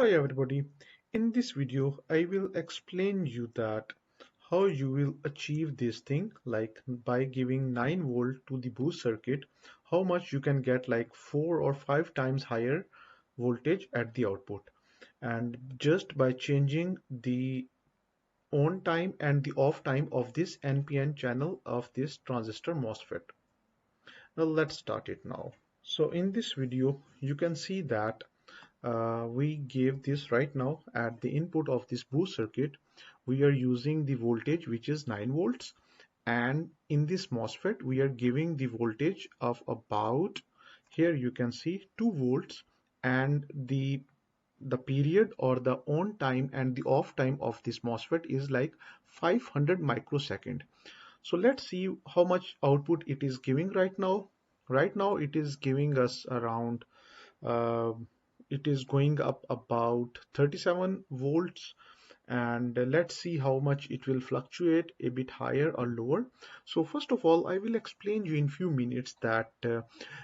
Hi everybody. In this video I will explain you that how you will achieve this thing, like by giving 9 volt to the boost circuit, how much you can get, like 4 or 5 times higher voltage at the output, and just by changing the on time and the off time of this NPN channel of this transistor MOSFET. Now let's start it now. So in this video you can see that we gave this right now at the input of this boost circuit. We are using the voltage which is 9 volts, and in this MOSFET we are giving the voltage of about, here you can see, 2 volts, and the period or the on time and the off time of this MOSFET is like 500 microsecond. So let's see how much output it is giving right now. Right now it is giving us around uh, it is going up about 37 volts, and let's see how much it will fluctuate, a bit higher or lower. So first of all, I will explain you in few minutes that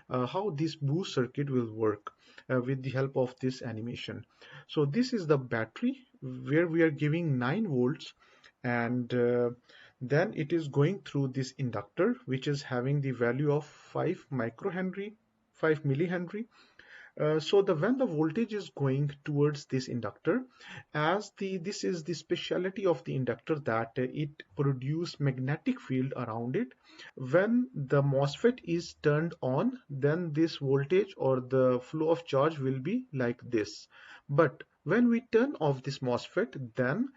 how this boost circuit will work with the help of this animation. So this is the battery where we are giving 9 volts, and then it is going through this inductor which is having the value of 5 microhenry, 5 millihenry. So when the voltage is going towards this inductor, as this is the speciality of the inductor, that it produce magnetic field around it. When the MOSFET is turned on, then this voltage or the flow of charge will be like this. But when we turn off this MOSFET, then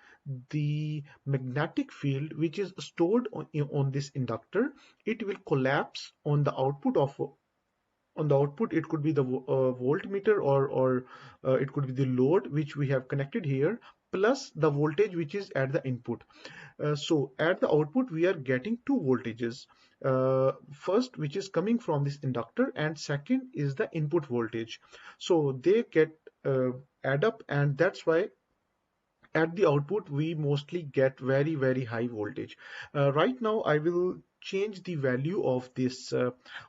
the magnetic field which is stored on this inductor, it will collapse on the output of, on the output. It could be the voltmeter, or it could be the load which we have connected here, plus the voltage which is at the input. So at the output we are getting two voltages, first which is coming from this inductor, and second is the input voltage. So they get add up, and that's why at the output we mostly get very high voltage. Right now I will change the value of this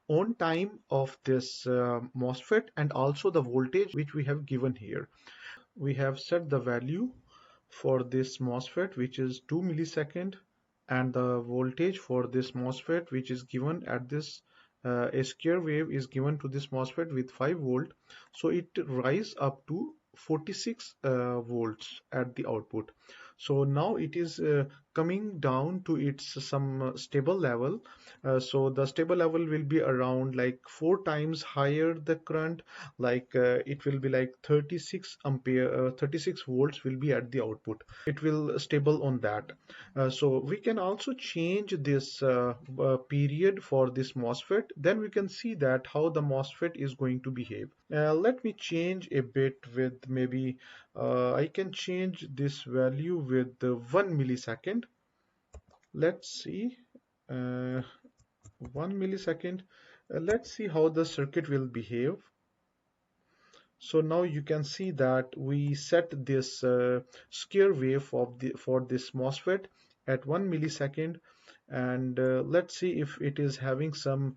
on time of this MOSFET, and also the voltage which we have given here. We have set the value for this MOSFET which is 2 millisecond, and the voltage for this MOSFET which is given at this a square wave is given to this MOSFET with 5 volt. So it rise up to 46 volts at the output. So now it is coming down to its some stable level. So the stable level will be around like 4 times higher the current, like it will be like 36 ampere, 36 volts will be at the output. It will stable on that. So we can also change this period for this MOSFET. Then we can see that how the MOSFET is going to behave. Let me change a bit with maybe I can change this value with 1 millisecond. Let's see, 1 millisecond. Let's see how the circuit will behave. So now you can see that we set this square wave of for this MOSFET at 1 millisecond, and let's see if it is having some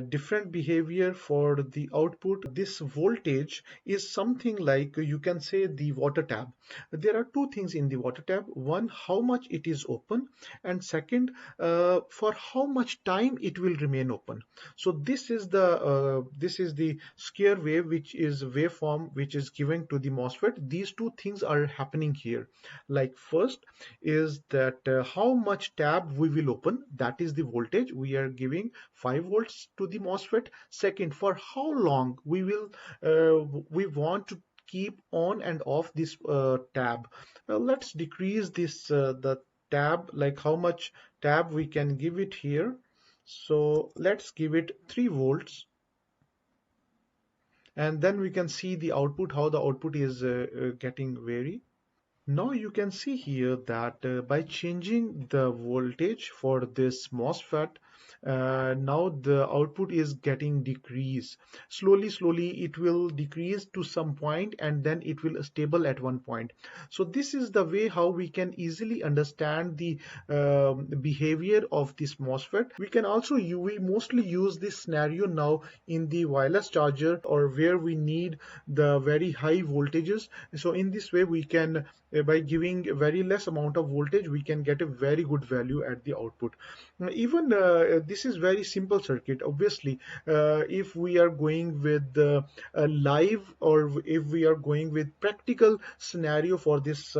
different behavior for the output. This voltage is something like, you can say, the water tap. There are two things in the water tap: one, how much it is open, and second, for how much time it will remain open. So this is the square wave, which is waveform which is given to the MOSFET. These two things are happening here. Like first is that how much tab we will open, that is the voltage we are giving 5 volts to the MOSFET. Second, for how long we want to keep on and off this tab. Let's decrease this the tab, like how much tab we can give it here. So let's give it 3 volts, and then we can see the output, how the output is getting vary. Now you can see here that by changing the voltage for this MOSFET, now the output is getting decrease. Slowly it will decrease to some point, and then it will stable at one point. So this is the way how we can easily understand the behavior of this MOSFET. We can also we mostly use this scenario now in the wireless charger, or where we need the very high voltages. So in this way we can, by giving a very less amount of voltage, we can get a very good value at the output. Even this is very simple circuit. Obviously, if we are going with a live, or if we are going with practical scenario for this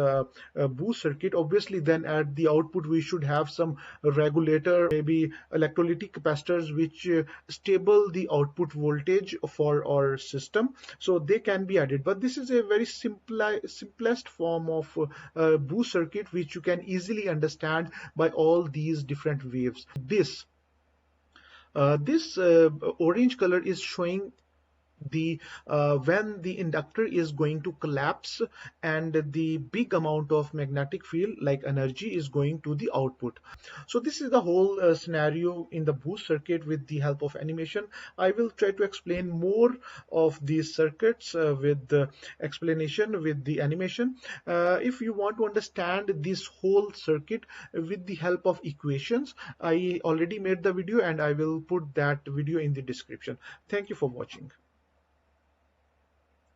boost circuit, obviously then at the output we should have some regulator, maybe electrolytic capacitors, which stable the output voltage for our system, so they can be added. But this is a very simplest form of boost circuit, which you can easily understand by all these different waves. This orange color is showing the when the inductor is going to collapse, and the big amount of magnetic field like energy is going to the output. So this is the whole scenario in the boost circuit. With the help of animation, I will try to explain more of these circuits with the explanation with the animation. If you want to understand this whole circuit with the help of equations, I already made the video, and I will put that video in the description. Thank you for watching.